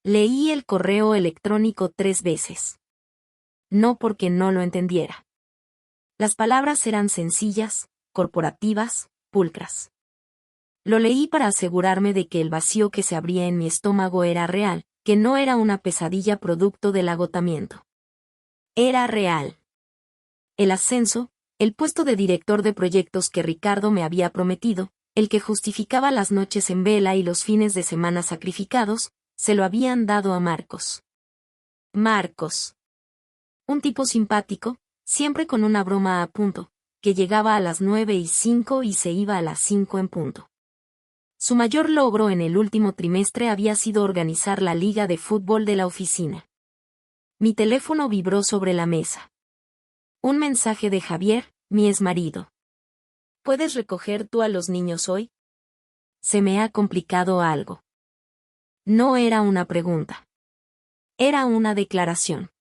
Leí el correo electrónico 3 veces. No porque no lo entendiera. Las palabras eran sencillas, corporativas, pulcras. Lo leí para asegurarme de que el vacío que se abría en mi estómago era real, que no era una pesadilla producto del agotamiento. Era real. El ascenso, el puesto de director de proyectos que Ricardo me había prometido, el que justificaba las noches en vela y los fines de semana sacrificados, se lo habían dado a Marcos. Marcos. Un tipo simpático, siempre con una broma a punto, que llegaba a las 9:05 y se iba a las 5 en punto. Su mayor logro en el último trimestre había sido organizar la liga de fútbol de la oficina. Mi teléfono vibró sobre la mesa. Un mensaje de Javier, mi exmarido. ¿Puedes recoger tú a los niños hoy? Se me ha complicado algo. No era una pregunta. Era una declaración.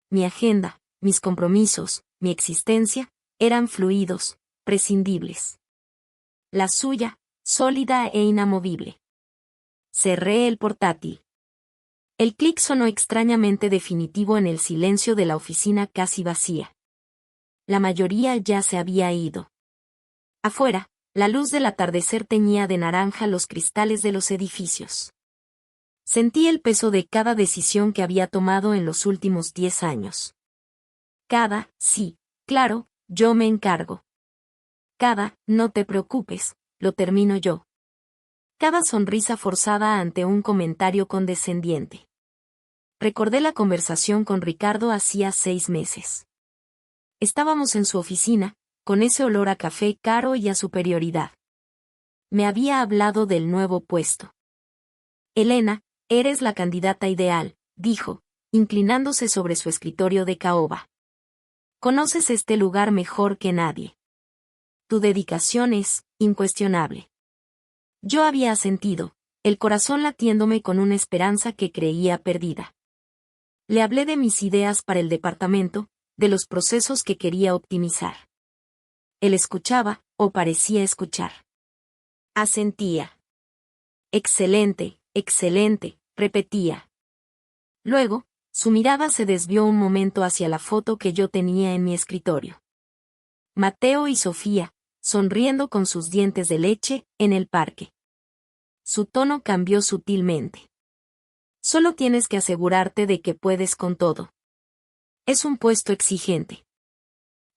Mi agenda, mis compromisos, mi existencia, eran fluidos, prescindibles. La suya, sólida e inamovible. Cerré el portátil. El clic sonó extrañamente definitivo en el silencio de la oficina casi vacía. La mayoría ya se había ido. Afuera, la luz del atardecer teñía de naranja los cristales de los edificios. Sentí el peso de cada decisión que había tomado en los últimos 10 años. Sí, claro, yo me encargo. No te preocupes, lo termino yo. Cada sonrisa forzada ante un comentario condescendiente. Recordé la conversación con Ricardo hacía 6 meses. Estábamos en su oficina, con ese olor a café caro y a superioridad. Me había hablado del nuevo puesto. Elena, eres la candidata ideal, dijo, inclinándose sobre su escritorio de caoba. Conoces este lugar mejor que nadie. Tu dedicación es incuestionable. Yo había asentido, el corazón latiéndome con una esperanza que creía perdida. Le hablé de mis ideas para el departamento, de los procesos que quería optimizar. Él escuchaba, o parecía escuchar. Asentía. Excelente, excelente, repetía. Luego, su mirada se desvió un momento hacia la foto que yo tenía en mi escritorio. Mateo y Sofía, sonriendo con sus dientes de leche, en el parque. Su tono cambió sutilmente. Solo tienes que asegurarte de que puedes con todo. Es un puesto exigente.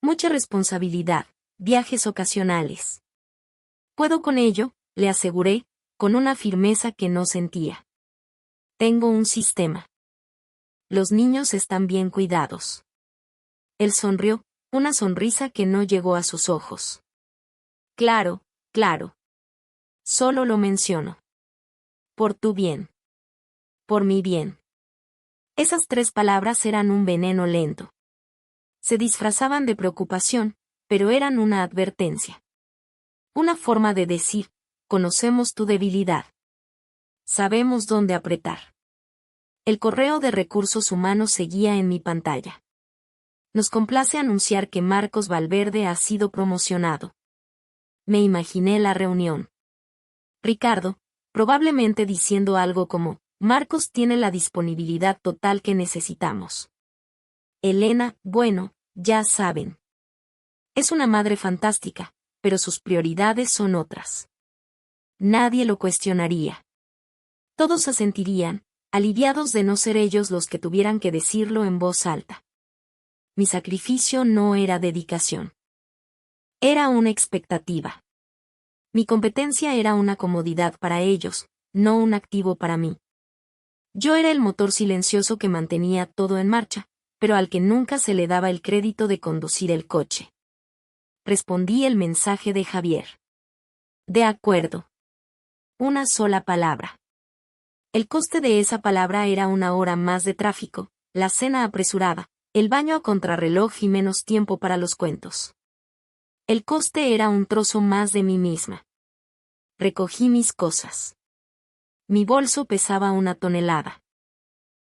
Mucha responsabilidad, viajes ocasionales. Puedo con ello, le aseguré, con una firmeza que no sentía. Tengo un sistema. Los niños están bien cuidados. Él sonrió, una sonrisa que no llegó a sus ojos. Claro, claro. Solo lo menciono. Por tu bien. Por mi bien. Esas 3 palabras eran un veneno lento. Se disfrazaban de preocupación, pero eran una advertencia. Una forma de decir, conocemos tu debilidad. Sabemos dónde apretar. El correo de recursos humanos seguía en mi pantalla. Nos complace anunciar que Marcos Valverde ha sido promocionado. Me imaginé la reunión. Ricardo, probablemente diciendo algo como, Marcos tiene la disponibilidad total que necesitamos. Elena, bueno, ya saben. Es una madre fantástica, pero sus prioridades son otras. Nadie lo cuestionaría. Todos asentirían, aliviados de no ser ellos los que tuvieran que decirlo en voz alta. Mi sacrificio no era dedicación. Era una expectativa. Mi competencia era una comodidad para ellos, no un activo para mí. Yo era el motor silencioso que mantenía todo en marcha, pero al que nunca se le daba el crédito de conducir el coche. Respondí el mensaje de Javier. De acuerdo. Una sola palabra. El coste de esa palabra era 1 hora más de tráfico, la cena apresurada, el baño a contrarreloj y menos tiempo para los cuentos. El coste era un trozo más de mí misma. Recogí mis cosas. Mi bolso pesaba 1 tonelada.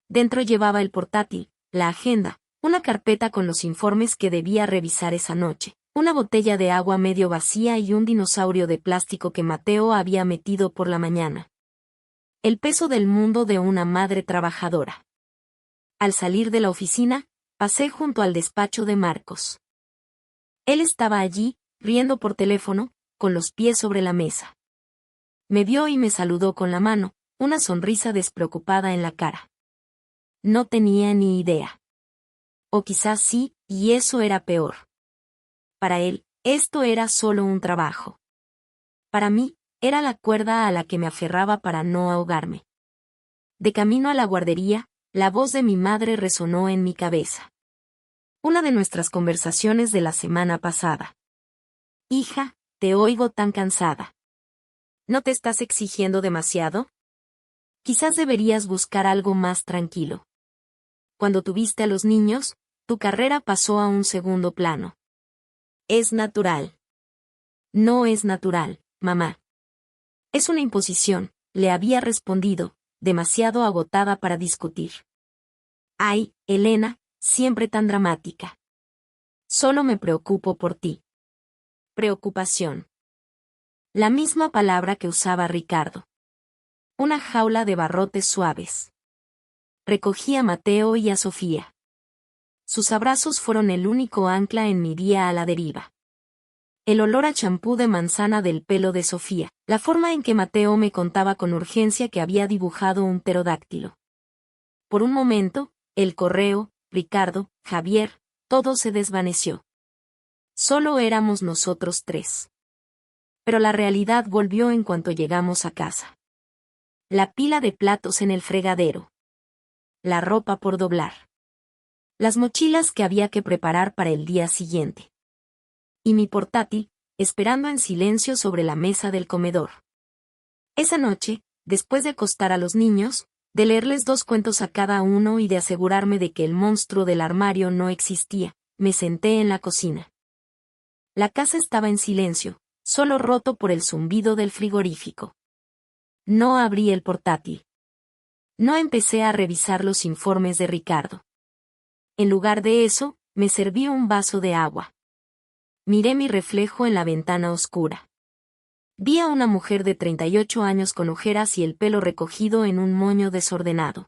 Dentro llevaba el portátil, la agenda, una carpeta con los informes que debía revisar esa noche, una botella de agua medio vacía y un dinosaurio de plástico que Mateo había metido por la mañana. El peso del mundo de una madre trabajadora. Al salir de la oficina, pasé junto al despacho de Marcos. Él estaba allí, riendo por teléfono, con los pies sobre la mesa. Me vio y me saludó con la mano, una sonrisa despreocupada en la cara. No tenía ni idea. O quizás sí, y eso era peor. Para él, esto era solo un trabajo. Para mí, era la cuerda a la que me aferraba para no ahogarme. De camino a la guardería, la voz de mi madre resonó en mi cabeza. Una de nuestras conversaciones de la semana pasada. Hija, te oigo tan cansada. ¿No te estás exigiendo demasiado? Quizás deberías buscar algo más tranquilo. Cuando tuviste a los niños, tu carrera pasó a un segundo plano. Es natural. No es natural, mamá. Es una imposición, le había respondido, demasiado agotada para discutir. Ay, Elena, siempre tan dramática. Solo me preocupo por ti. Preocupación. La misma palabra que usaba Ricardo. Una jaula de barrotes suaves. Recogí a Mateo y a Sofía. Sus abrazos fueron el único ancla en mi día a la deriva. El olor a champú de manzana del pelo de Sofía, la forma en que Mateo me contaba con urgencia que había dibujado un pterodáctilo. Por un momento, el correo, Ricardo, Javier, todo se desvaneció. Solo éramos nosotros tres. Pero la realidad volvió en cuanto llegamos a casa. La pila de platos en el fregadero. La ropa por doblar. Las mochilas que había que preparar para el día siguiente. Y mi portátil, esperando en silencio sobre la mesa del comedor. Esa noche, después de acostar a los niños, de leerles 2 cuentos a cada uno y de asegurarme de que el monstruo del armario no existía, me senté en la cocina. La casa estaba en silencio, solo roto por el zumbido del frigorífico. No abrí el portátil. No empecé a revisar los informes de Ricardo. En lugar de eso, me serví un vaso de agua. Miré mi reflejo en la ventana oscura. Vi a una mujer de 38 años con ojeras y el pelo recogido en un moño desordenado.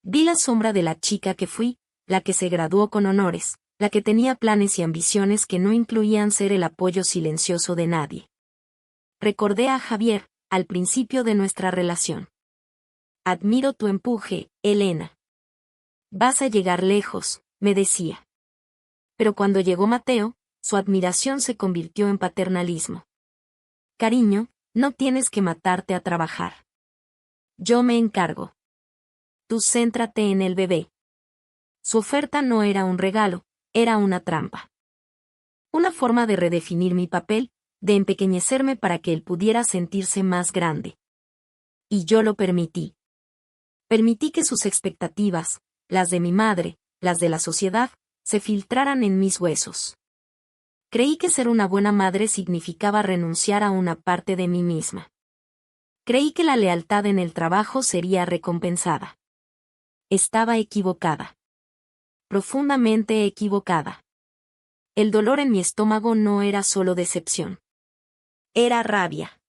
Vi la sombra de la chica que fui, la que se graduó con honores, la que tenía planes y ambiciones que no incluían ser el apoyo silencioso de nadie. Recordé a Javier, al principio de nuestra relación. Admiro tu empuje, Elena. Vas a llegar lejos, me decía. Pero cuando llegó Mateo, su admiración se convirtió en paternalismo. Cariño, no tienes que matarte a trabajar. Yo me encargo. Tú céntrate en el bebé. Su oferta no era un regalo, era una trampa. Una forma de redefinir mi papel, de empequeñecerme para que él pudiera sentirse más grande. Y yo lo permití. Permití que sus expectativas, las de mi madre, las de la sociedad, se filtraran en mis huesos. Creí que ser una buena madre significaba renunciar a una parte de mí misma. Creí que la lealtad en el trabajo sería recompensada. Estaba equivocada. Profundamente equivocada. El dolor en mi estómago no era solo decepción. Era rabia.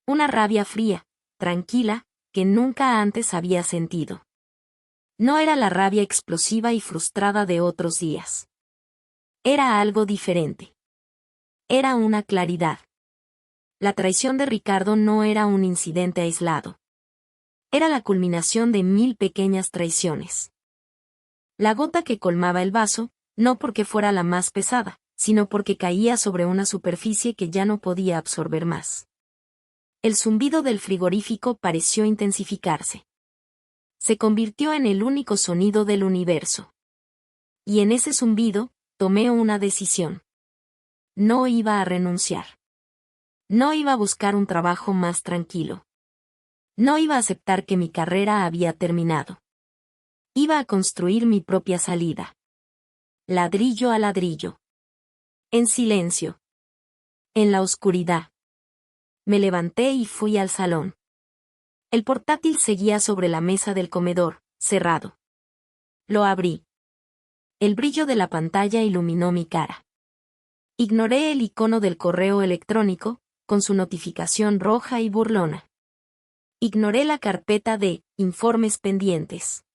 Una rabia fría, tranquila, que nunca antes había sentido. No era la rabia explosiva y frustrada de otros días. Era algo diferente. Era una claridad. La traición de Ricardo no era un incidente aislado. Era la culminación de 1000 pequeñas traiciones. La gota que colmaba el vaso, no porque fuera la más pesada, sino porque caía sobre una superficie que ya no podía absorber más. El zumbido del frigorífico pareció intensificarse. Se convirtió en el único sonido del universo. Y en ese zumbido, tomé una decisión. No iba a renunciar. No iba a buscar un trabajo más tranquilo. No iba a aceptar que mi carrera había terminado. Iba a construir mi propia salida. Ladrillo a ladrillo. En silencio. En la oscuridad. Me levanté y fui al salón. El portátil seguía sobre la mesa del comedor, cerrado. Lo abrí. El brillo de la pantalla iluminó mi cara. Ignoré el icono del correo electrónico, con su notificación roja y burlona. Ignoré la carpeta de informes pendientes.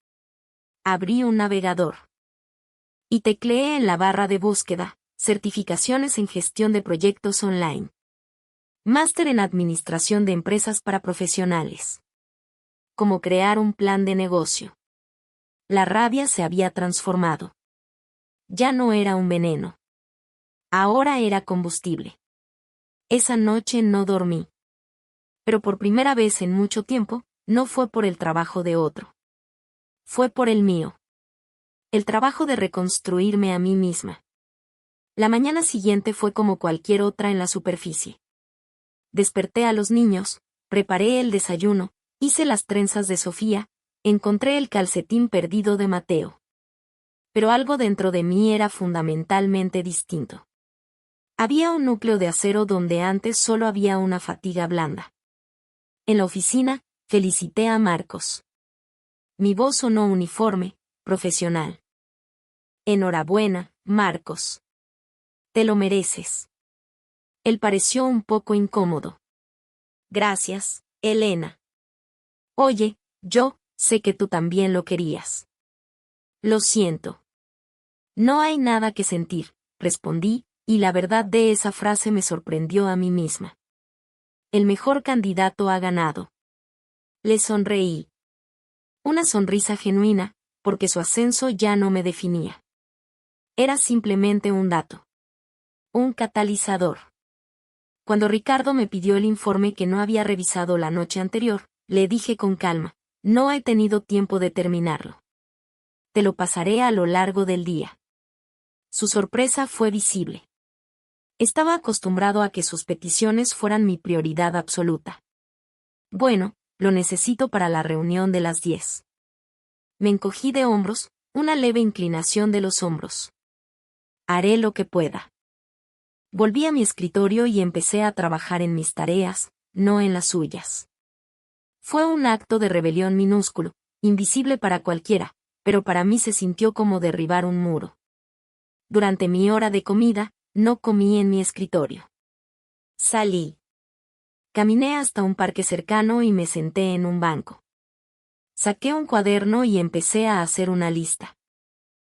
Abrí un navegador. Y tecleé en la barra de búsqueda, certificaciones en gestión de proyectos online. Máster en administración de empresas para profesionales. Cómo crear un plan de negocio. La rabia se había transformado. Ya no era un veneno. Ahora era combustible. Esa noche no dormí. Pero por primera vez en mucho tiempo, no fue por el trabajo de otro. Fue por el mío. El trabajo de reconstruirme a mí misma. La mañana siguiente fue como cualquier otra en la superficie. Desperté a los niños, preparé el desayuno, hice las trenzas de Sofía, encontré el calcetín perdido de Mateo. Pero algo dentro de mí era fundamentalmente distinto. Había un núcleo de acero donde antes solo había una fatiga blanda. En la oficina, felicité a Marcos. Mi voz sonó uniforme, profesional. Enhorabuena, Marcos. Te lo mereces. Él pareció un poco incómodo. Gracias, Elena. Oye, yo sé que tú también lo querías. Lo siento. No hay nada que sentir, respondí, y la verdad de esa frase me sorprendió a mí misma. El mejor candidato ha ganado. Le sonreí. Una sonrisa genuina, porque su ascenso ya no me definía. Era simplemente un dato. Un catalizador. Cuando Ricardo me pidió el informe que no había revisado la noche anterior, le dije con calma, no he tenido tiempo de terminarlo. Te lo pasaré a lo largo del día. Su sorpresa fue visible. Estaba acostumbrado a que sus peticiones fueran mi prioridad absoluta. Bueno, lo necesito para la reunión de las 10. Me encogí de hombros, una leve inclinación de los hombros. Haré lo que pueda. Volví a mi escritorio y empecé a trabajar en mis tareas, no en las suyas. Fue un acto de rebelión minúsculo, invisible para cualquiera, pero para mí se sintió como derribar un muro. Durante mi hora de comida, no comí en mi escritorio. Salí. Caminé hasta un parque cercano y me senté en un banco. Saqué un cuaderno y empecé a hacer una lista.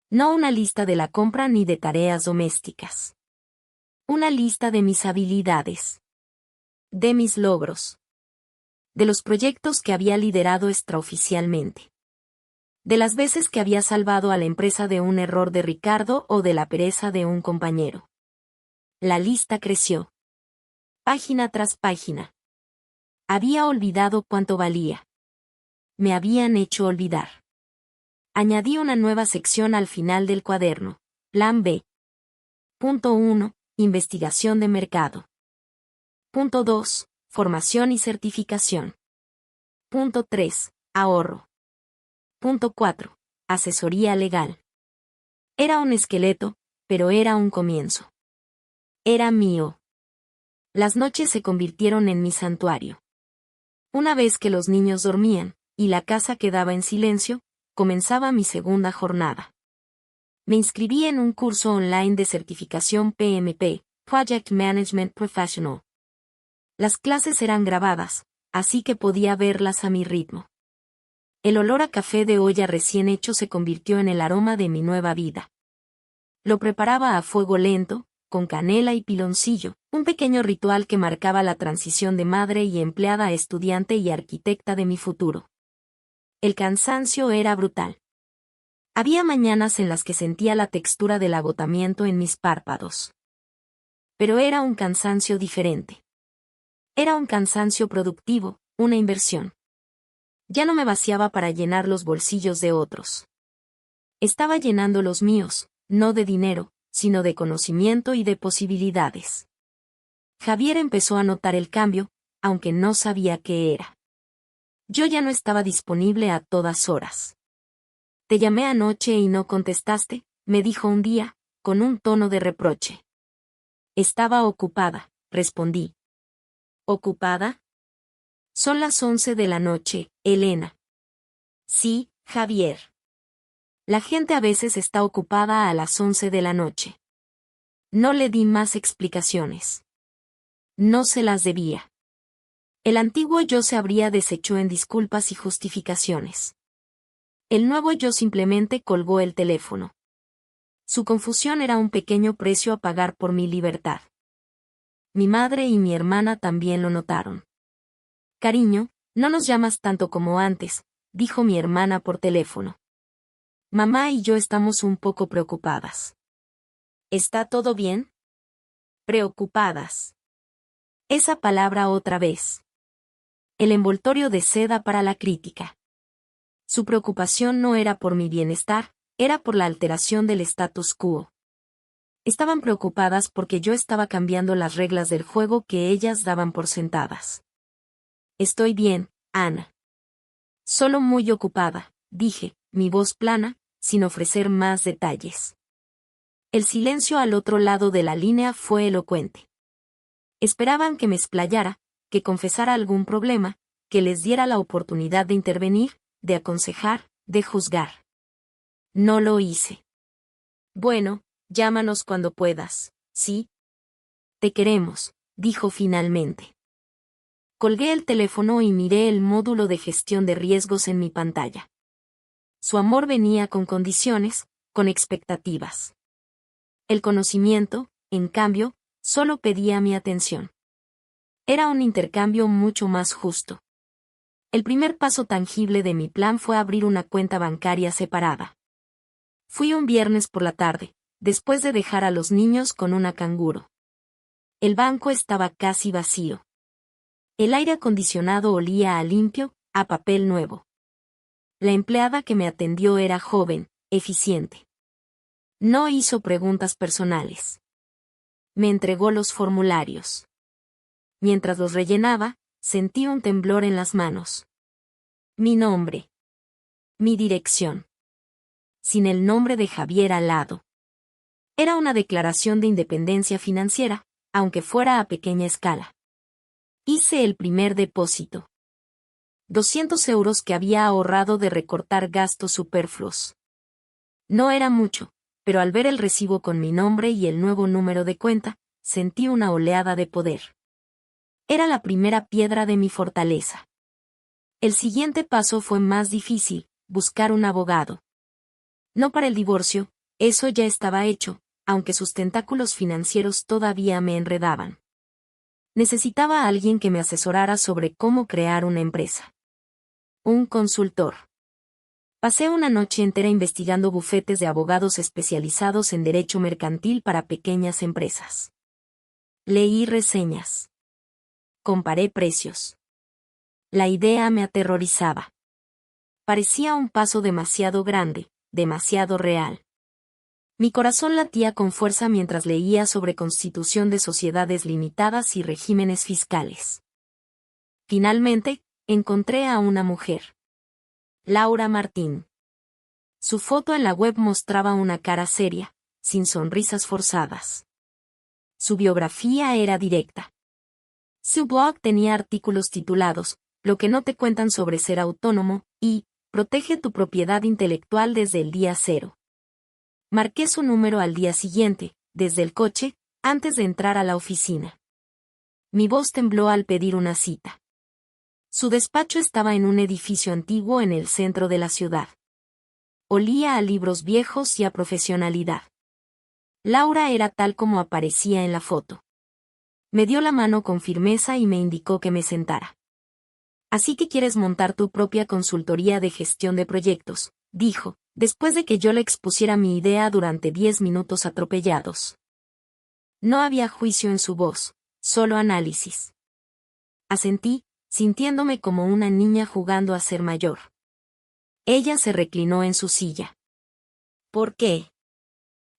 No una lista de la compra ni de tareas domésticas. Una lista de mis habilidades. De mis logros. De los proyectos que había liderado extraoficialmente. De las veces que había salvado a la empresa de un error de Ricardo o de la pereza de un compañero. La lista creció. Página tras página. Había olvidado cuánto valía. Me habían hecho olvidar. Añadí una nueva sección al final del cuaderno. Plan B. Punto 1. Investigación de mercado. Punto 2. Formación y certificación. Punto 3. Ahorro. Punto 4. Asesoría legal. Era un esqueleto, pero era un comienzo. Era mío. Las noches se convirtieron en mi santuario. Una vez que los niños dormían, y la casa quedaba en silencio, comenzaba mi segunda jornada. Me inscribí en un curso online de certificación PMP, Project Management Professional. Las clases eran grabadas, así que podía verlas a mi ritmo. El olor a café de olla recién hecho se convirtió en el aroma de mi nueva vida. Lo preparaba a fuego lento, con canela y piloncillo, un pequeño ritual que marcaba la transición de madre y empleada a estudiante y arquitecta de mi futuro. El cansancio era brutal. Había mañanas en las que sentía la textura del agotamiento en mis párpados. Pero era un cansancio diferente. Era un cansancio productivo, una inversión. Ya no me vaciaba para llenar los bolsillos de otros. Estaba llenando los míos, no de dinero, sino de conocimiento y de posibilidades. Javier empezó a notar el cambio, aunque no sabía qué era. Yo ya no estaba disponible a todas horas. Te llamé anoche y no contestaste, me dijo un día, con un tono de reproche. Estaba ocupada, respondí. ¿Ocupada? Son las 11 de la noche, Elena. Sí, Javier. La gente a veces está ocupada a las 11 de la noche. No le di más explicaciones. No se las debía. El antiguo yo se habría deshecho en disculpas y justificaciones. El nuevo yo simplemente colgó el teléfono. Su confusión era un pequeño precio a pagar por mi libertad. Mi madre y mi hermana también lo notaron. Cariño, no nos llamas tanto como antes, dijo mi hermana por teléfono. Mamá y yo estamos un poco preocupadas. ¿Está todo bien? Preocupadas. Esa palabra otra vez. El envoltorio de seda para la crítica. Su preocupación no era por mi bienestar, era por la alteración del status quo. Estaban preocupadas porque yo estaba cambiando las reglas del juego que ellas daban por sentadas. Estoy bien, Ana. Solo muy ocupada, dije, mi voz plana, sin ofrecer más detalles. El silencio al otro lado de la línea fue elocuente. Esperaban que me explayara, que confesara algún problema, que les diera la oportunidad de intervenir, de aconsejar, de juzgar. No lo hice. Bueno, llámanos cuando puedas, ¿sí? Te queremos, dijo finalmente. Colgué el teléfono y miré el módulo de gestión de riesgos en mi pantalla. Su amor venía con condiciones, con expectativas. El conocimiento, en cambio, solo pedía mi atención. Era un intercambio mucho más justo. El primer paso tangible de mi plan fue abrir una cuenta bancaria separada. Fui un viernes por la tarde, después de dejar a los niños con una canguro. El banco estaba casi vacío. El aire acondicionado olía a limpio, a papel nuevo. La empleada que me atendió era joven, eficiente. No hizo preguntas personales. Me entregó los formularios. Mientras los rellenaba, sentí un temblor en las manos. Mi nombre. Mi dirección. Sin el nombre de Javier al lado. Era una declaración de independencia financiera, aunque fuera a pequeña escala. Hice el primer depósito. 200 euros que había ahorrado de recortar gastos superfluos. No era mucho, pero al ver el recibo con mi nombre y el nuevo número de cuenta, sentí una oleada de poder. Era la primera piedra de mi fortaleza. El siguiente paso fue más difícil, buscar un abogado. No para el divorcio, eso ya estaba hecho, aunque sus tentáculos financieros todavía me enredaban. Necesitaba a alguien que me asesorara sobre cómo crear una empresa. Un consultor. Pasé una noche entera investigando bufetes de abogados especializados en derecho mercantil para pequeñas empresas. Leí reseñas. Comparé precios. La idea me aterrorizaba. Parecía un paso demasiado grande, demasiado real. Mi corazón latía con fuerza mientras leía sobre constitución de sociedades limitadas y regímenes fiscales. Finalmente, encontré a una mujer. Laura Martín. Su foto en la web mostraba una cara seria, sin sonrisas forzadas. Su biografía era directa. Su blog tenía artículos titulados, Lo que no te cuentan sobre ser autónomo, y Protege tu propiedad intelectual desde el día cero. Marqué su número al día siguiente, desde el coche, antes de entrar a la oficina. Mi voz tembló al pedir una cita. Su despacho estaba en un edificio antiguo en el centro de la ciudad. Olía a libros viejos y a profesionalidad. Laura era tal como aparecía en la foto. Me dio la mano con firmeza y me indicó que me sentara. Así que quieres montar tu propia consultoría de gestión de proyectos, dijo, después de que yo le expusiera mi idea durante 10 minutos atropellados. No había juicio en su voz, solo análisis. Asentí, sintiéndome como una niña jugando a ser mayor. Ella se reclinó en su silla. ¿Por qué?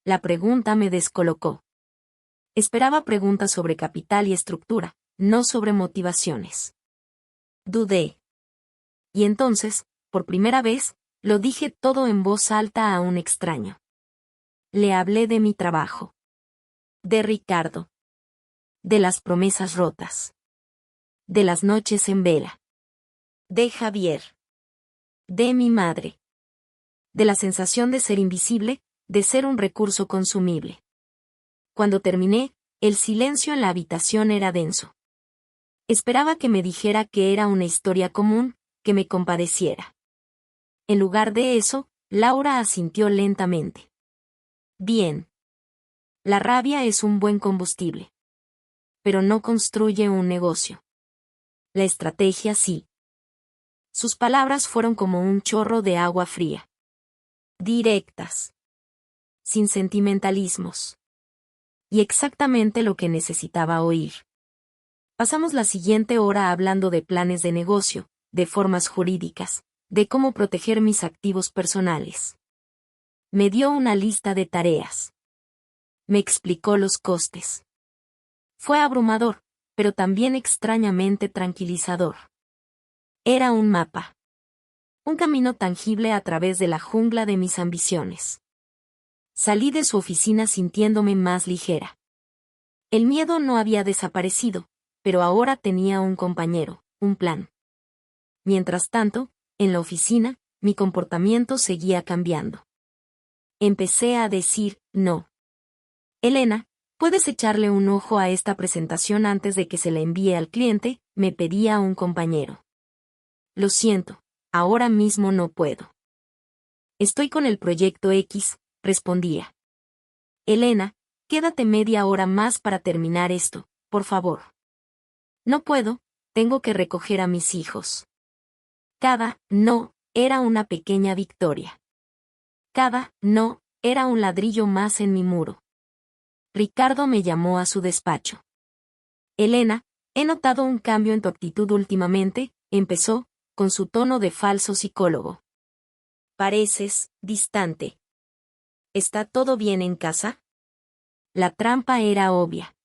La pregunta me descolocó. Esperaba preguntas sobre capital y estructura, no sobre motivaciones. Dudé. Y entonces, por primera vez, lo dije todo en voz alta a un extraño. Le hablé de mi trabajo. De Ricardo. De las promesas rotas. De las noches en vela. De Javier. De mi madre. De la sensación de ser invisible, de ser un recurso consumible. Cuando terminé, el silencio en la habitación era denso. Esperaba que me dijera que era una historia común, que me compadeciera. En lugar de eso, Laura asintió lentamente. Bien. La rabia es un buen combustible. Pero no construye un negocio. La estrategia sí. Sus palabras fueron como un chorro de agua fría. Directas. Sin sentimentalismos. Y exactamente lo que necesitaba oír. Pasamos la siguiente hora hablando de planes de negocio, de formas jurídicas, de cómo proteger mis activos personales. Me dio una lista de tareas. Me explicó los costes. Fue abrumador, pero también extrañamente tranquilizador. Era un mapa. Un camino tangible a través de la jungla de mis ambiciones. Salí de su oficina sintiéndome más ligera. El miedo no había desaparecido, pero ahora tenía un compañero, un plan. Mientras tanto, en la oficina, mi comportamiento seguía cambiando. Empecé a decir, no. Elena, ¿puedes echarle un ojo a esta presentación antes de que se la envíe al cliente?, me pedía un compañero. Lo siento, ahora mismo no puedo. Estoy con el proyecto X, respondía. Elena, quédate media hora más para terminar esto, por favor. No puedo, tengo que recoger a mis hijos. Cada no era una pequeña victoria. Cada no era un ladrillo más en mi muro. Ricardo me llamó a su despacho. Elena, he notado un cambio en tu actitud últimamente, empezó, con su tono de falso psicólogo. Pareces distante. ¿Está todo bien en casa? La trampa era obvia.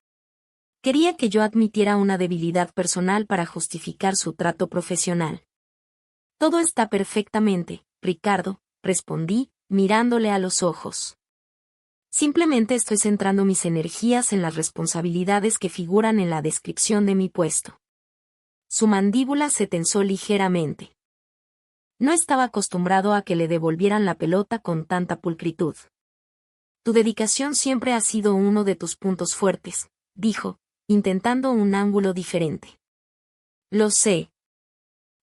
Quería que yo admitiera una debilidad personal para justificar su trato profesional. Todo está perfectamente, Ricardo, respondí, mirándole a los ojos. Simplemente estoy centrando mis energías en las responsabilidades que figuran en la descripción de mi puesto. Su mandíbula se tensó ligeramente. No estaba acostumbrado a que le devolvieran la pelota con tanta pulcritud. Tu dedicación siempre ha sido uno de tus puntos fuertes, dijo, intentando un ángulo diferente. Lo sé.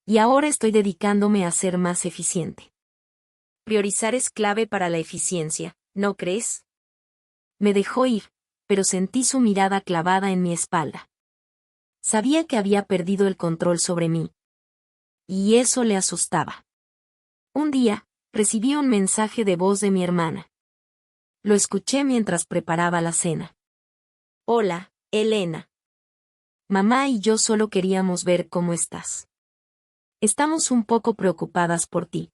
Y ahora estoy dedicándome a ser más eficiente. Priorizar es clave para la eficiencia, ¿no crees? Me dejó ir, pero sentí su mirada clavada en mi espalda. Sabía que había perdido el control sobre mí. Y eso le asustaba. Un día, recibí un mensaje de voz de mi hermana. Lo escuché mientras preparaba la cena. Hola, Elena. Mamá y yo solo queríamos ver cómo estás. Estamos un poco preocupadas por ti.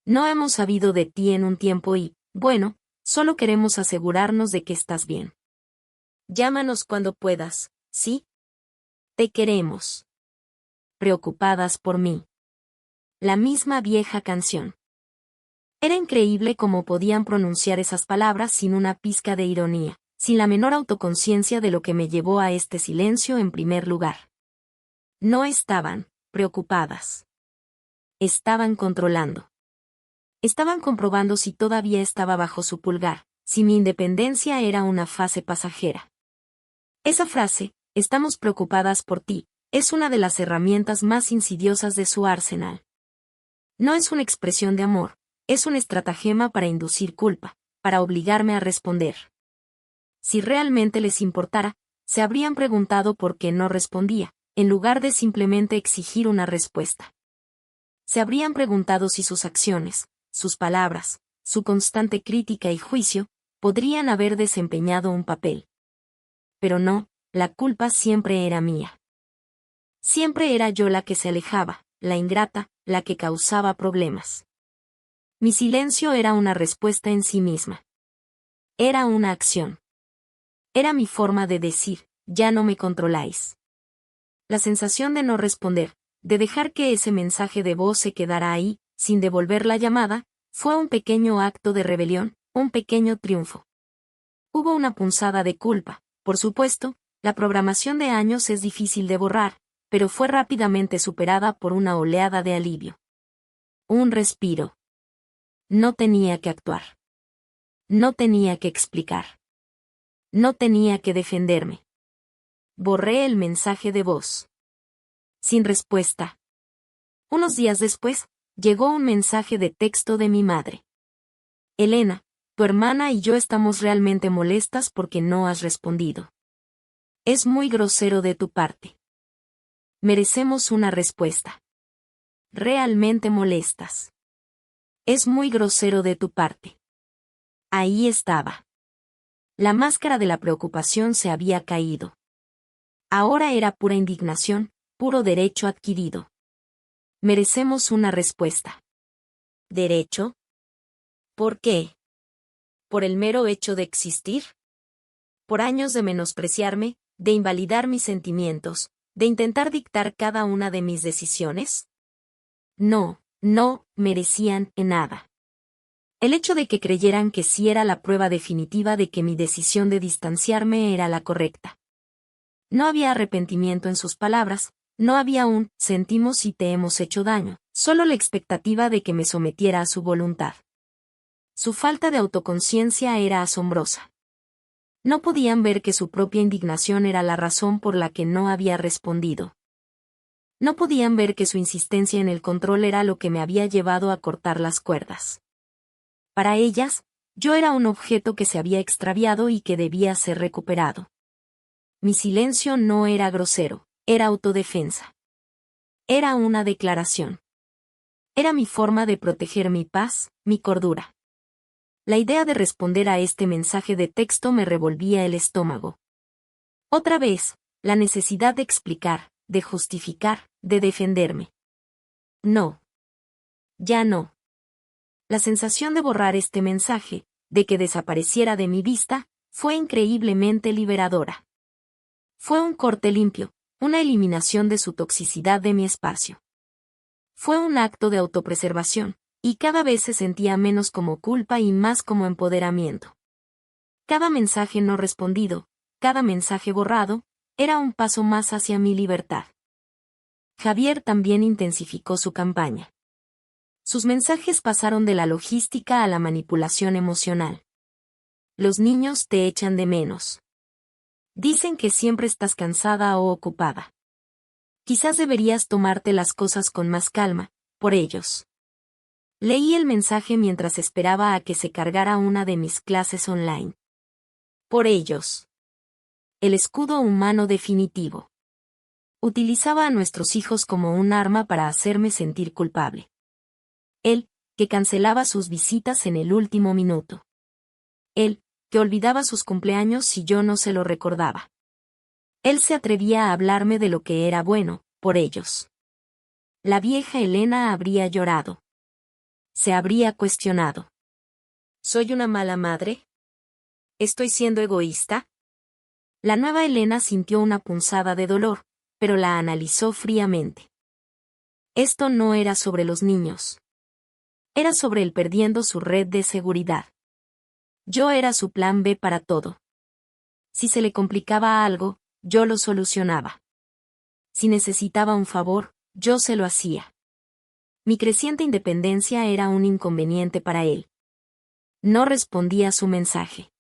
No hemos sabido de ti en un tiempo y, bueno, solo queremos asegurarnos de que estás bien. Llámanos cuando puedas, ¿sí? Te queremos. Preocupadas por mí. La misma vieja canción. Era increíble cómo podían pronunciar esas palabras sin una pizca de ironía, sin la menor autoconciencia de lo que me llevó a este silencio en primer lugar. No estaban preocupadas. Estaban controlando. Estaban comprobando si todavía estaba bajo su pulgar, si mi independencia era una fase pasajera. Esa frase, estamos preocupadas por ti, es una de las herramientas más insidiosas de su arsenal. No es una expresión de amor, es un estratagema para inducir culpa, para obligarme a responder. Si realmente les importara, se habrían preguntado por qué no respondía, en lugar de simplemente exigir una respuesta. Se habrían preguntado si sus acciones, sus palabras, su constante crítica y juicio, podrían haber desempeñado un papel. Pero no, la culpa siempre era mía. Siempre era yo la que se alejaba, la ingrata, la que causaba problemas. Mi silencio era una respuesta en sí misma. Era una acción. Era mi forma de decir, ya no me controláis. La sensación de no responder, de dejar que ese mensaje de voz se quedara ahí, sin devolver la llamada, fue un pequeño acto de rebelión, un pequeño triunfo. Hubo una punzada de culpa, por supuesto, la programación de años es difícil de borrar, pero fue rápidamente superada por una oleada de alivio. Un respiro. No tenía que actuar. No tenía que explicar. No tenía que defenderme. Borré el mensaje de voz. Sin respuesta. Unos días después, llegó un mensaje de texto de mi madre. Elena, tu hermana y yo estamos realmente molestas porque no has respondido. Es muy grosero de tu parte. Merecemos una respuesta. Realmente molestas. Es muy grosero de tu parte. Ahí estaba. La máscara de la preocupación se había caído. Ahora era pura indignación, puro derecho adquirido. Merecemos una respuesta. ¿Derecho? ¿Por qué? ¿Por el mero hecho de existir? ¿Por años de menospreciarme, de invalidar mis sentimientos, de intentar dictar cada una de mis decisiones? No, no merecían en nada. El hecho de que creyeran que sí era la prueba definitiva de que mi decisión de distanciarme era la correcta. No había arrepentimiento en sus palabras, no había un sentimos si te hemos hecho daño, solo la expectativa de que me sometiera a su voluntad. Su falta de autoconciencia era asombrosa. No podían ver que su propia indignación era la razón por la que no había respondido. No podían ver que su insistencia en el control era lo que me había llevado a cortar las cuerdas. Para ellas, yo era un objeto que se había extraviado y que debía ser recuperado. Mi silencio no era grosero, era autodefensa. Era una declaración. Era mi forma de proteger mi paz, mi cordura. La idea de responder a este mensaje de texto me revolvía el estómago. Otra vez, la necesidad de explicar, de justificar, de defenderme. No. Ya no. La sensación de borrar este mensaje, de que desapareciera de mi vista, fue increíblemente liberadora. Fue un corte limpio, una eliminación de su toxicidad de mi espacio. Fue un acto de autopreservación, y cada vez se sentía menos como culpa y más como empoderamiento. Cada mensaje no respondido, cada mensaje borrado, era un paso más hacia mi libertad. Javier también intensificó su campaña. Sus mensajes pasaron de la logística a la manipulación emocional. Los niños te echan de menos. Dicen que siempre estás cansada o ocupada. Quizás deberías tomarte las cosas con más calma, por ellos. Leí el mensaje mientras esperaba a que se cargara una de mis clases online. Por ellos. El escudo humano definitivo. Utilizaba a nuestros hijos como un arma para hacerme sentir culpable. Él, que cancelaba sus visitas en el último minuto. Él, que olvidaba sus cumpleaños si yo no se lo recordaba. Él se atrevía a hablarme de lo que era bueno, por ellos. La vieja Elena habría llorado. Se habría cuestionado. ¿Soy una mala madre? ¿Estoy siendo egoísta? La nueva Elena sintió una punzada de dolor, pero la analizó fríamente. Esto no era sobre los niños. Era sobre él perdiendo su red de seguridad. Yo era su plan B para todo. Si se le complicaba algo, yo lo solucionaba. Si necesitaba un favor, yo se lo hacía. Mi creciente independencia era un inconveniente para él. No respondía a su mensaje.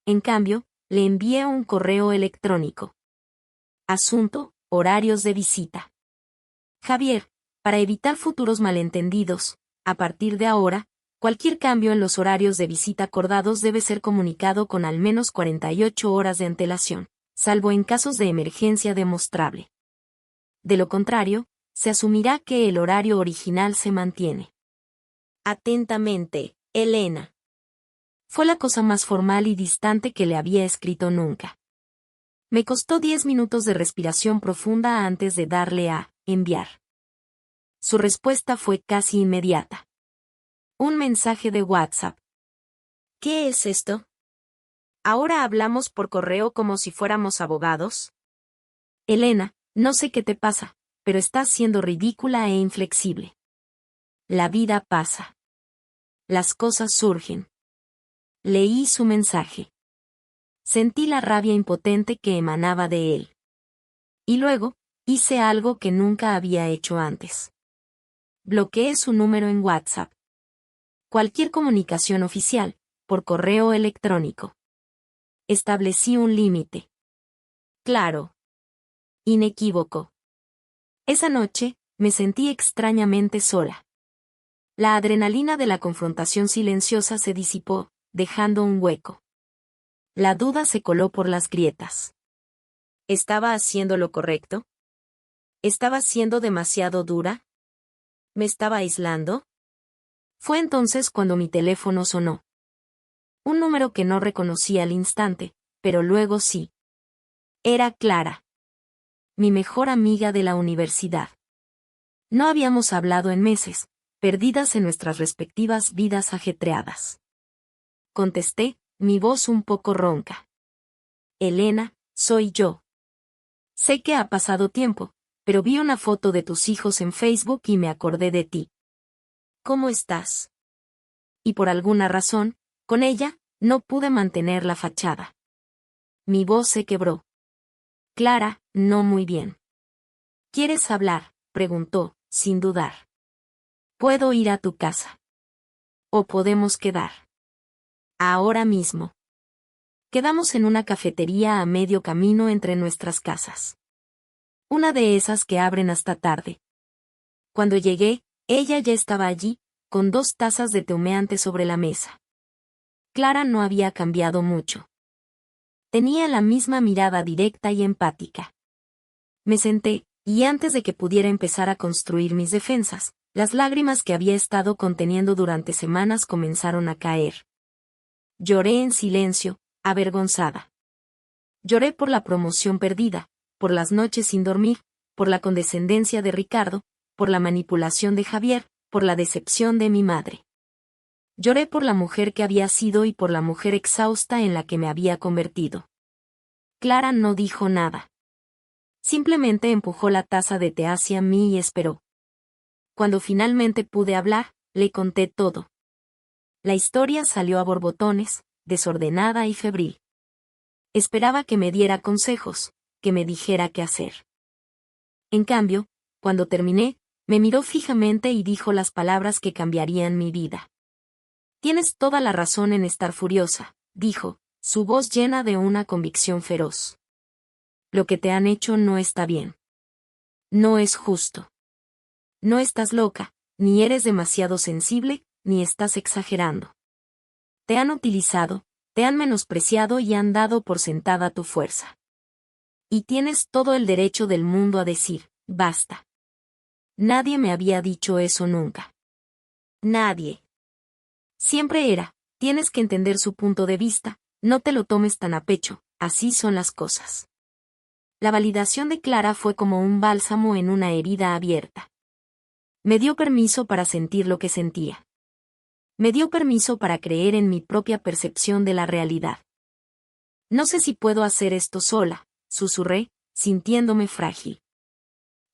En cambio, le envié un correo electrónico. Asunto, horarios de visita. Javier, para evitar futuros malentendidos, a partir de ahora, cualquier cambio en los horarios de visita acordados debe ser comunicado con al menos 48 horas de antelación, salvo en casos de emergencia demostrable. De lo contrario, se asumirá que el horario original se mantiene. Atentamente, Elena. Fue la cosa más formal y distante que le había escrito nunca. Me costó 10 minutos de respiración profunda antes de darle a enviar. Su respuesta fue casi inmediata. Un mensaje de WhatsApp. ¿Qué es esto? ¿Ahora hablamos por correo como si fuéramos abogados? Elena, no sé qué te pasa, pero estás siendo ridícula e inflexible. La vida pasa. Las cosas surgen. Leí su mensaje. Sentí la rabia impotente que emanaba de él. Y luego, hice algo que nunca había hecho antes. Bloqueé su número en WhatsApp. Cualquier comunicación oficial, por correo electrónico. Establecí un límite. Claro. Inequívoco. Esa noche, me sentí extrañamente sola. La adrenalina de la confrontación silenciosa se disipó, dejando un hueco. La duda se coló por las grietas. ¿Estaba haciendo lo correcto? ¿Estaba siendo demasiado dura? ¿Me estaba aislando? Fue entonces cuando mi teléfono sonó. Un número que no reconocí al instante, pero luego sí. Era Clara. Mi mejor amiga de la universidad. No habíamos hablado en meses, perdidas en nuestras respectivas vidas ajetreadas. Contesté, mi voz un poco ronca. Elena, soy yo. Sé que ha pasado tiempo, pero vi una foto de tus hijos en Facebook y me acordé de ti. ¿Cómo estás? Y por alguna razón, con ella, no pude mantener la fachada. Mi voz se quebró. Clara, no muy bien. ¿Quieres hablar?, preguntó, sin dudar. ¿Puedo ir a tu casa? ¿O podemos quedar? Ahora mismo. Quedamos en una cafetería a medio camino entre nuestras casas. Una de esas que abren hasta tarde. Cuando llegué, ella ya estaba allí, con 2 tazas de té humeante sobre la mesa. Clara no había cambiado mucho. Tenía la misma mirada directa y empática. Me senté, y antes de que pudiera empezar a construir mis defensas, las lágrimas que había estado conteniendo durante semanas comenzaron a caer. Lloré en silencio, avergonzada. Lloré por la promoción perdida, por las noches sin dormir, por la condescendencia de Ricardo, por la manipulación de Javier, por la decepción de mi madre. Lloré por la mujer que había sido y por la mujer exhausta en la que me había convertido. Clara no dijo nada. Simplemente empujó la taza de té hacia mí y esperó. Cuando finalmente pude hablar, le conté todo. La historia salió a borbotones, desordenada y febril. Esperaba que me diera consejos, que me dijera qué hacer. En cambio, cuando terminé, me miró fijamente y dijo las palabras que cambiarían mi vida. Tienes toda la razón en estar furiosa, dijo, su voz llena de una convicción feroz. Lo que te han hecho no está bien. No es justo. No estás loca, ni eres demasiado sensible, ni estás exagerando. Te han utilizado, te han menospreciado y han dado por sentada tu fuerza. Y tienes todo el derecho del mundo a decir, basta. Nadie me había dicho eso nunca. Nadie. Siempre era, tienes que entender su punto de vista, no te lo tomes tan a pecho, así son las cosas. La validación de Clara fue como un bálsamo en una herida abierta. Me dio permiso para sentir lo que sentía. Me dio permiso para creer en mi propia percepción de la realidad. No sé si puedo hacer esto sola, susurré, sintiéndome frágil.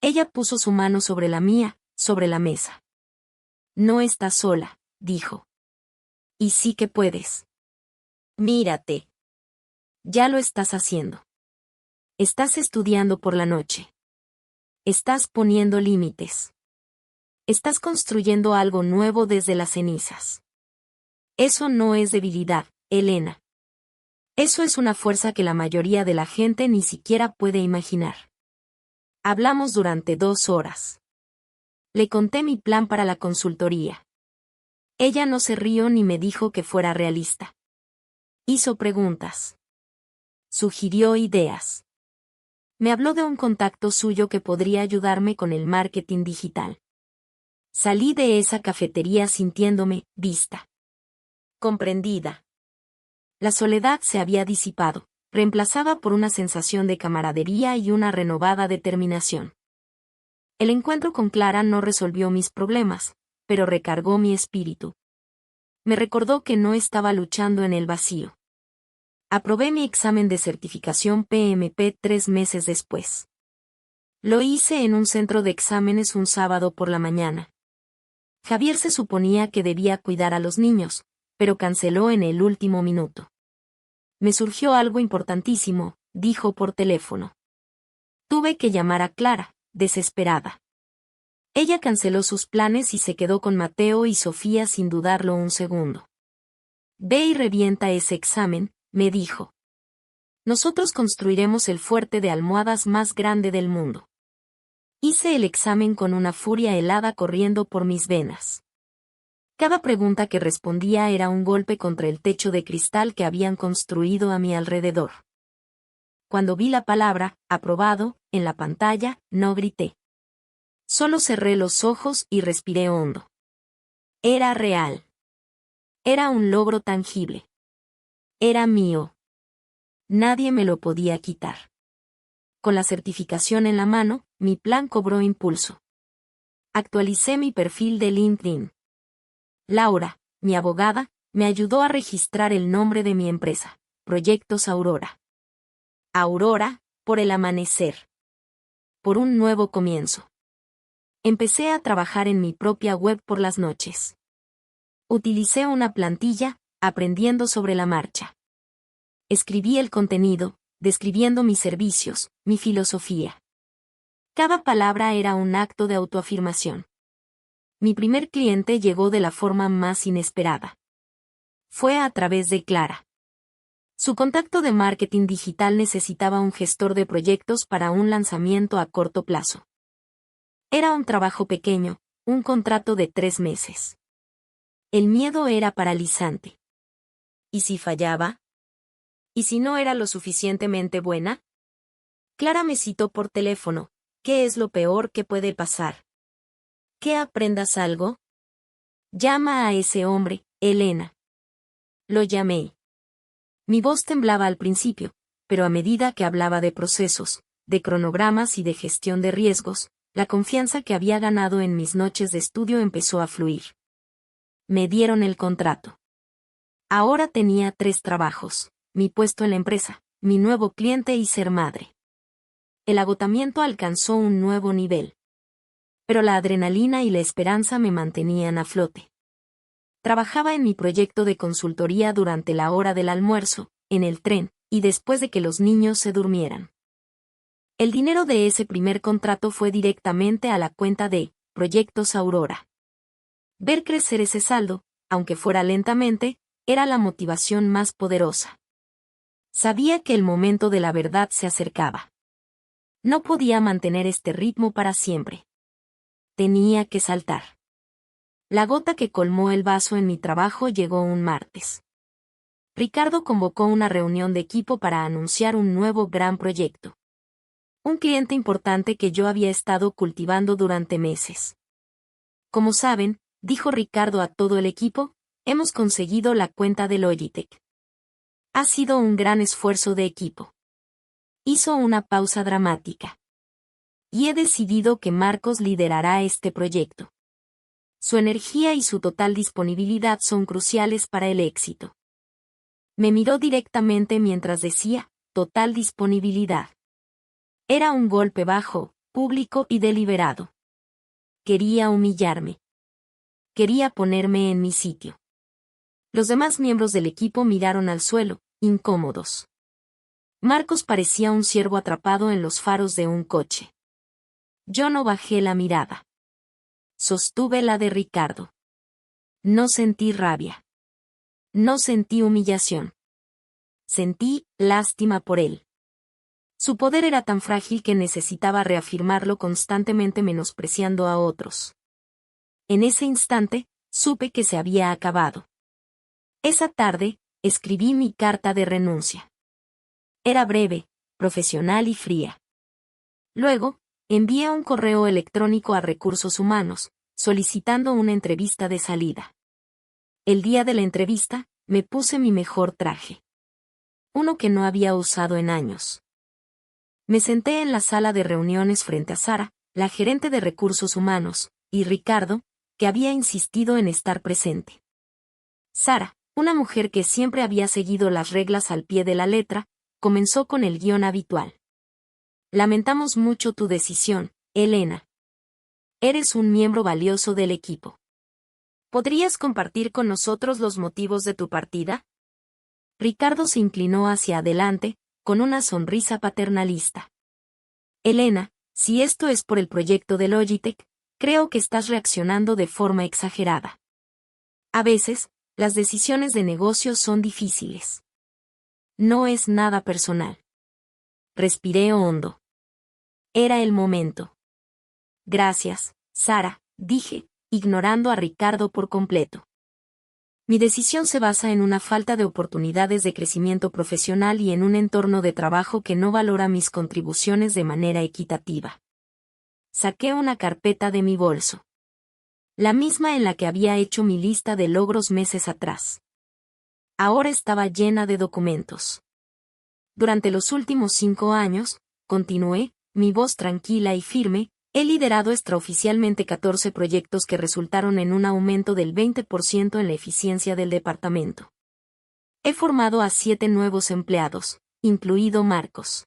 Ella puso su mano sobre la mía, sobre la mesa. No estás sola, dijo. Y sí que puedes. Mírate. Ya lo estás haciendo. Estás estudiando por la noche. Estás poniendo límites. Estás construyendo algo nuevo desde las cenizas. Eso no es debilidad, Elena. Eso es una fuerza que la mayoría de la gente ni siquiera puede imaginar. Hablamos durante 2 horas. Le conté mi plan para la consultoría. Ella no se rió ni me dijo que fuera realista. Hizo preguntas. Sugirió ideas. Me habló de un contacto suyo que podría ayudarme con el marketing digital. Salí de esa cafetería sintiéndome vista. Comprendida. La soledad se había disipado, reemplazada por una sensación de camaradería y una renovada determinación. El encuentro con Clara no resolvió mis problemas, pero recargó mi espíritu. Me recordó que no estaba luchando en el vacío. Aprobé mi examen de certificación PMP 3 meses después. Lo hice en un centro de exámenes un sábado por la mañana. Javier se suponía que debía cuidar a los niños, pero canceló en el último minuto. Me surgió algo importantísimo, dijo por teléfono. Tuve que llamar a Clara, desesperada. Ella canceló sus planes y se quedó con Mateo y Sofía sin dudarlo un segundo. Ve y revienta ese examen, me dijo. Nosotros construiremos el fuerte de almohadas más grande del mundo. Hice el examen con una furia helada corriendo por mis venas. Cada pregunta que respondía era un golpe contra el techo de cristal que habían construido a mi alrededor. Cuando vi la palabra "aprobado" en la pantalla, no grité. Solo cerré los ojos y respiré hondo. Era real. Era un logro tangible. Era mío. Nadie me lo podía quitar. Con la certificación en la mano, mi plan cobró impulso. Actualicé mi perfil de LinkedIn. Laura, mi abogada, me ayudó a registrar el nombre de mi empresa, Proyectos Aurora. Aurora, por el amanecer. Por un nuevo comienzo. Empecé a trabajar en mi propia web por las noches. Utilicé una plantilla, aprendiendo sobre la marcha. Escribí el contenido, describiendo mis servicios, mi filosofía. Cada palabra era un acto de autoafirmación. Mi primer cliente llegó de la forma más inesperada. Fue a través de Clara. Su contacto de marketing digital necesitaba un gestor de proyectos para un lanzamiento a corto plazo. Era un trabajo pequeño, un contrato de 3 meses. El miedo era paralizante. ¿Y si fallaba? ¿Y si no era lo suficientemente buena? Clara me citó por teléfono. ¿Qué es lo peor que puede pasar? ¿Que aprendas algo? Llama a ese hombre, Elena. Lo llamé. Mi voz temblaba al principio, pero a medida que hablaba de procesos, de cronogramas y de gestión de riesgos, la confianza que había ganado en mis noches de estudio empezó a fluir. Me dieron el contrato. Ahora tenía 3 trabajos, mi puesto en la empresa, mi nuevo cliente y ser madre. El agotamiento alcanzó un nuevo nivel. Pero la adrenalina y la esperanza me mantenían a flote. Trabajaba en mi proyecto de consultoría durante la hora del almuerzo, en el tren, y después de que los niños se durmieran. El dinero de ese primer contrato fue directamente a la cuenta de Proyectos Aurora. Ver crecer ese saldo, aunque fuera lentamente, era la motivación más poderosa. Sabía que el momento de la verdad se acercaba. No podía mantener este ritmo para siempre. Tenía que saltar. La gota que colmó el vaso en mi trabajo llegó un martes. Ricardo convocó una reunión de equipo para anunciar un nuevo gran proyecto. Un cliente importante que yo había estado cultivando durante meses. Como saben, dijo Ricardo a todo el equipo, hemos conseguido la cuenta de Logitech. Ha sido un gran esfuerzo de equipo. Hizo una pausa dramática. Y he decidido que Marcos liderará este proyecto. Su energía y su total disponibilidad son cruciales para el éxito. Me miró directamente mientras decía, total disponibilidad. Era un golpe bajo, público y deliberado. Quería humillarme. Quería ponerme en mi sitio. Los demás miembros del equipo miraron al suelo, incómodos. Marcos parecía un ciervo atrapado en los faros de un coche. Yo no bajé la mirada. Sostuve la de Ricardo. No sentí rabia. No sentí humillación. Sentí lástima por él. Su poder era tan frágil que necesitaba reafirmarlo constantemente menospreciando a otros. En ese instante, supe que se había acabado. Esa tarde, escribí mi carta de renuncia. Era breve, profesional y fría. Luego, envié un correo electrónico a Recursos Humanos, solicitando una entrevista de salida. El día de la entrevista, me puse mi mejor traje. Uno que no había usado en años. Me senté en la sala de reuniones frente a Sara, la gerente de Recursos Humanos, y Ricardo, que había insistido en estar presente. Sara, una mujer que siempre había seguido las reglas al pie de la letra, comenzó con el guión habitual. Lamentamos mucho tu decisión, Elena. Eres un miembro valioso del equipo. ¿Podrías compartir con nosotros los motivos de tu partida? Ricardo se inclinó hacia adelante, con una sonrisa paternalista. Elena, si esto es por el proyecto de Logitech, creo que estás reaccionando de forma exagerada. A veces, las decisiones de negocio son difíciles. No es nada personal. Respiré hondo. Era el momento. Gracias, Sara, dije, ignorando a Ricardo por completo. Mi decisión se basa en una falta de oportunidades de crecimiento profesional y en un entorno de trabajo que no valora mis contribuciones de manera equitativa. Saqué una carpeta de mi bolso. La misma en la que había hecho mi lista de logros meses atrás. Ahora estaba llena de documentos. Durante los últimos 5 años, continué, mi voz tranquila y firme, he liderado extraoficialmente 14 proyectos que resultaron en un aumento del 20% en la eficiencia del departamento. He formado a 7 nuevos empleados, incluido Marcos.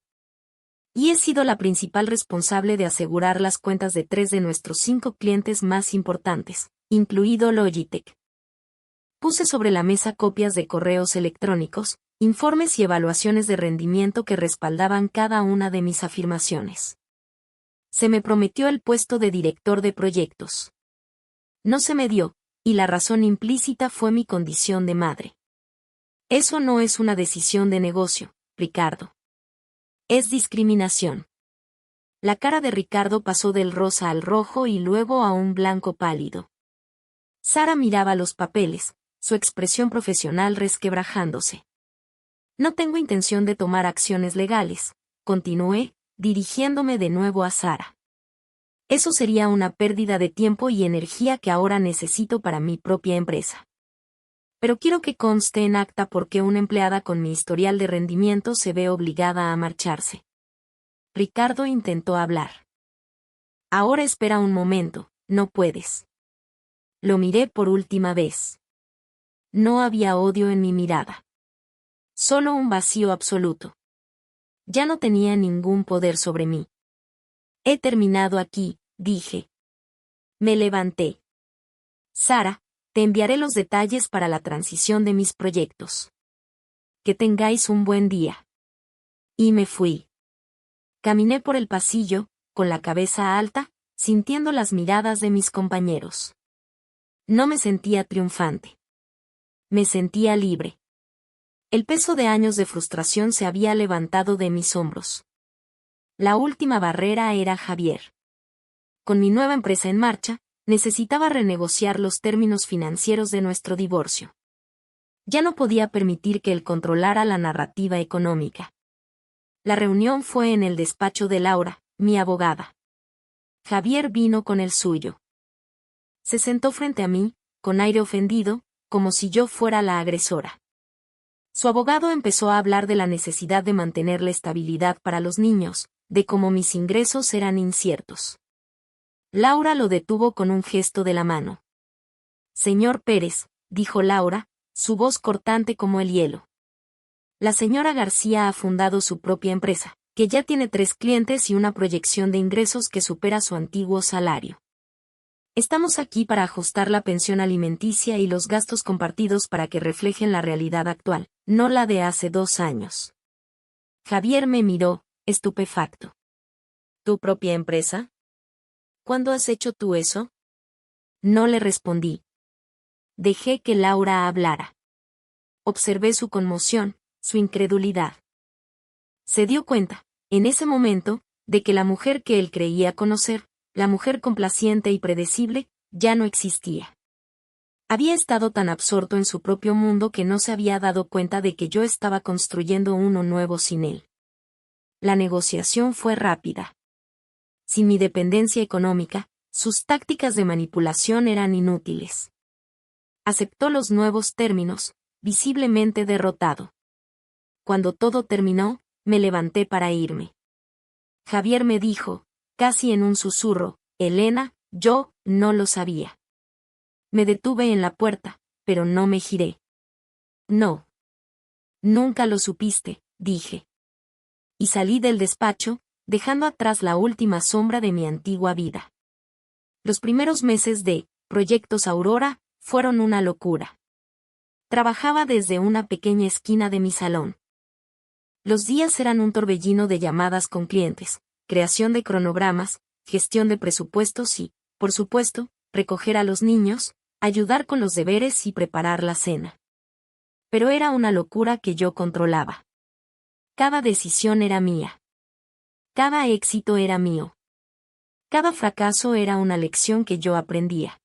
Y he sido la principal responsable de asegurar las cuentas de 3 de nuestros 5 clientes más importantes, incluido Logitech. Puse sobre la mesa copias de correos electrónicos, informes y evaluaciones de rendimiento que respaldaban cada una de mis afirmaciones. Se me prometió el puesto de director de proyectos. No se me dio, y la razón implícita fue mi condición de madre. Eso no es una decisión de negocio, Ricardo. Es discriminación. La cara de Ricardo pasó del rosa al rojo y luego a un blanco pálido. Sara miraba los papeles, su expresión profesional resquebrajándose. No tengo intención de tomar acciones legales, continué, dirigiéndome de nuevo a Sara. Eso sería una pérdida de tiempo y energía que ahora necesito para mi propia empresa. Pero quiero que conste en acta por qué una empleada con mi historial de rendimiento se ve obligada a marcharse. Ricardo intentó hablar. Ahora espera un momento, no puedes. Lo miré por última vez. No había odio en mi mirada. Solo un vacío absoluto. Ya no tenía ningún poder sobre mí. He terminado aquí, dije. Me levanté. Sara, te enviaré los detalles para la transición de mis proyectos. Que tengáis un buen día. Y me fui. Caminé por el pasillo, con la cabeza alta, sintiendo las miradas de mis compañeros. No me sentía triunfante. Me sentía libre. El peso de años de frustración se había levantado de mis hombros. La última barrera era Javier. Con mi nueva empresa en marcha, necesitaba renegociar los términos financieros de nuestro divorcio. Ya no podía permitir que él controlara la narrativa económica. La reunión fue en el despacho de Laura, mi abogada. Javier vino con el suyo. Se sentó frente a mí, con aire ofendido, como si yo fuera la agresora. Su abogado empezó a hablar de la necesidad de mantener la estabilidad para los niños, de cómo mis ingresos eran inciertos. Laura lo detuvo con un gesto de la mano. Señor Pérez, dijo Laura, su voz cortante como el hielo. La señora García ha fundado su propia empresa, que ya tiene 3 clientes y una proyección de ingresos que supera su antiguo salario. Estamos aquí para ajustar la pensión alimenticia y los gastos compartidos para que reflejen la realidad actual, no la de hace 2 años. Javier me miró, estupefacto. ¿Tu propia empresa? ¿Cuándo has hecho tú eso? No le respondí. Dejé que Laura hablara. Observé su conmoción, su incredulidad. Se dio cuenta, en ese momento, de que la mujer que él creía conocer, la mujer complaciente y predecible, ya no existía. Había estado tan absorto en su propio mundo que no se había dado cuenta de que yo estaba construyendo uno nuevo sin él. La negociación fue rápida. Sin mi dependencia económica, sus tácticas de manipulación eran inútiles. Aceptó los nuevos términos, visiblemente derrotado. Cuando todo terminó, me levanté para irme. Javier me dijo, casi en un susurro, Elena, yo no lo sabía. Me detuve en la puerta, pero no me giré. No. Nunca lo supiste, dije. Y salí del despacho, dejando atrás la última sombra de mi antigua vida. Los primeros meses de Proyectos Aurora fueron una locura. Trabajaba desde una pequeña esquina de mi salón. Los días eran un torbellino de llamadas con clientes, creación de cronogramas, gestión de presupuestos y, por supuesto, recoger a los niños, ayudar con los deberes y preparar la cena. Pero era una locura que yo controlaba. Cada decisión era mía. Cada éxito era mío. Cada fracaso era una lección que yo aprendía.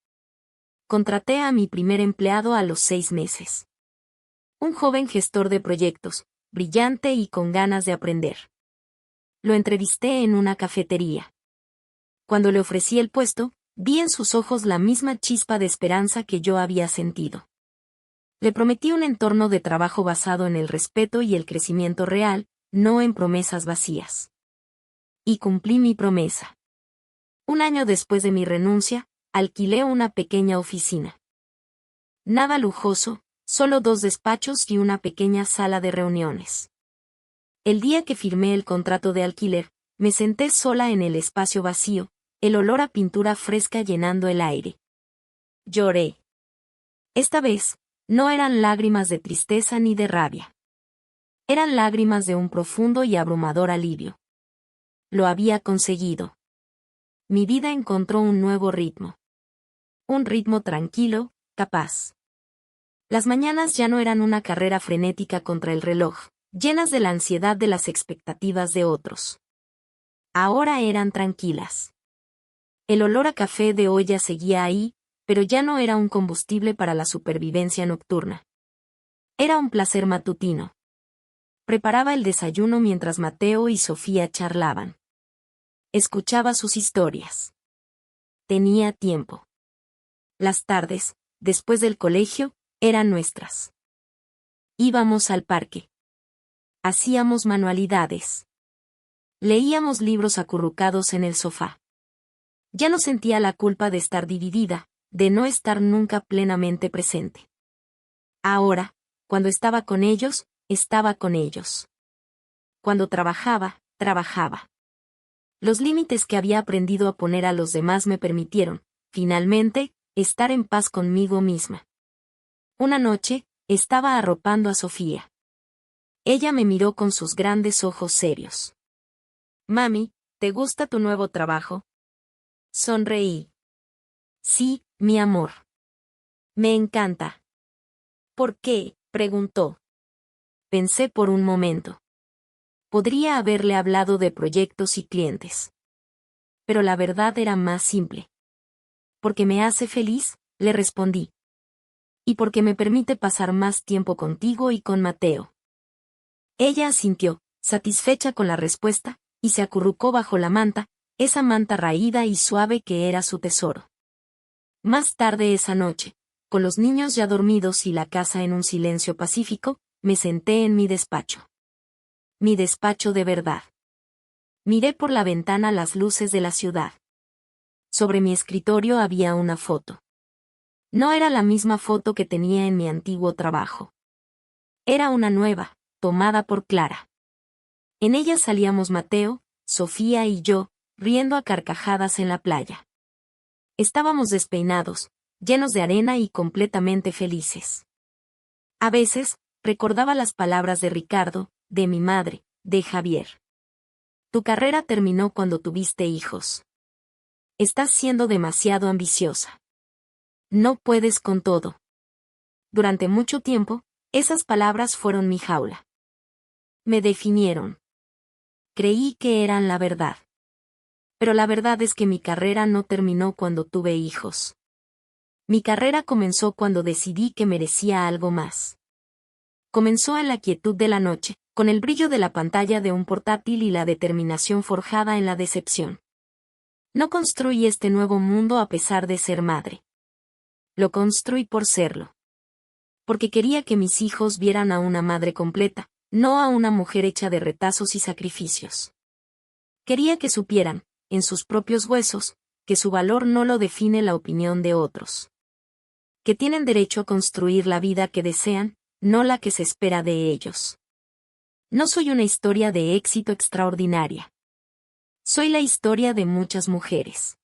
Contraté a mi primer empleado a los 6 meses. Un joven gestor de proyectos, brillante y con ganas de aprender. Lo entrevisté en una cafetería. Cuando le ofrecí el puesto, vi en sus ojos la misma chispa de esperanza que yo había sentido. Le prometí un entorno de trabajo basado en el respeto y el crecimiento real, no en promesas vacías. Y cumplí mi promesa. Un año después de mi renuncia, alquilé una pequeña oficina. Nada lujoso, solo 2 despachos y una pequeña sala de reuniones. El día que firmé el contrato de alquiler, me senté sola en el espacio vacío, el olor a pintura fresca llenando el aire. Lloré. Esta vez, no eran lágrimas de tristeza ni de rabia. Eran lágrimas de un profundo y abrumador alivio. Lo había conseguido. Mi vida encontró un nuevo ritmo. Un ritmo tranquilo, capaz. Las mañanas ya no eran una carrera frenética contra el reloj, llenas de la ansiedad de las expectativas de otros. Ahora eran tranquilas. El olor a café de olla seguía ahí, pero ya no era un combustible para la supervivencia nocturna. Era un placer matutino. Preparaba el desayuno mientras Mateo y Sofía charlaban. Escuchaba sus historias. Tenía tiempo. Las tardes, después del colegio, eran nuestras. Íbamos al parque. Hacíamos manualidades. Leíamos libros acurrucados en el sofá. Ya no sentía la culpa de estar dividida, de no estar nunca plenamente presente. Ahora, cuando estaba con ellos, estaba con ellos. Cuando trabajaba, trabajaba. Los límites que había aprendido a poner a los demás me permitieron, finalmente, estar en paz conmigo misma. Una noche, estaba arropando a Sofía. Ella me miró con sus grandes ojos serios. Mami, ¿te gusta tu nuevo trabajo? Sonreí. Sí, mi amor. Me encanta. ¿Por qué? Preguntó. Pensé por un momento. Podría haberle hablado de proyectos y clientes. Pero la verdad era más simple. Porque me hace feliz, le respondí. Y porque me permite pasar más tiempo contigo y con Mateo. Ella asintió, satisfecha con la respuesta, y se acurrucó bajo la manta, esa manta raída y suave que era su tesoro. Más tarde esa noche, con los niños ya dormidos y la casa en un silencio pacífico, me senté en mi despacho. Mi despacho de verdad. Miré por la ventana las luces de la ciudad. Sobre mi escritorio había una foto. No era la misma foto que tenía en mi antiguo trabajo. Era una nueva, tomada por Clara. En ella salíamos Mateo, Sofía y yo, riendo a carcajadas en la playa. Estábamos despeinados, llenos de arena y completamente felices. A veces, recordaba las palabras de Ricardo, de mi madre, de Javier. Tu carrera terminó cuando tuviste hijos. Estás siendo demasiado ambiciosa. No puedes con todo. Durante mucho tiempo, esas palabras fueron mi jaula. Me definieron. Creí que eran la verdad. Pero la verdad es que mi carrera no terminó cuando tuve hijos. Mi carrera comenzó cuando decidí que merecía algo más. Comenzó en la quietud de la noche, con el brillo de la pantalla de un portátil y la determinación forjada en la decepción. No construí este nuevo mundo a pesar de ser madre. Lo construí por serlo. Porque quería que mis hijos vieran a una madre completa, no a una mujer hecha de retazos y sacrificios. Quería que supieran, en sus propios huesos, que su valor no lo define la opinión de otros. Que tienen derecho a construir la vida que desean, no la que se espera de ellos. No soy una historia de éxito extraordinaria. Soy la historia de muchas mujeres.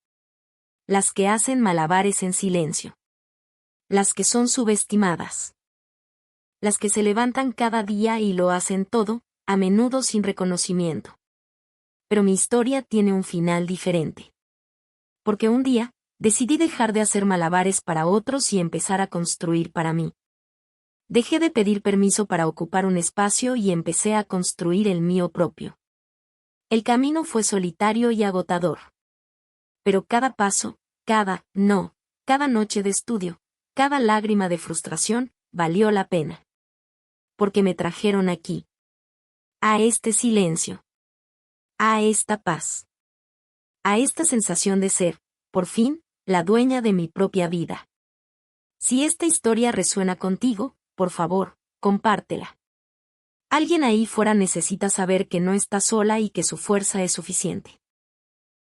Las que hacen malabares en silencio. Las que son subestimadas. Las que se levantan cada día y lo hacen todo, a menudo sin reconocimiento. Pero mi historia tiene un final diferente. Porque un día, decidí dejar de hacer malabares para otros y empezar a construir para mí. Dejé de pedir permiso para ocupar un espacio y empecé a construir el mío propio. El camino fue solitario y agotador. Pero cada paso, cada noche de estudio, cada lágrima de frustración, valió la pena. Porque me trajeron aquí. A este silencio. A esta paz. A esta sensación de ser, por fin, la dueña de mi propia vida. Si esta historia resuena contigo, por favor, compártela. Alguien ahí fuera necesita saber que no está sola y que su fuerza es suficiente.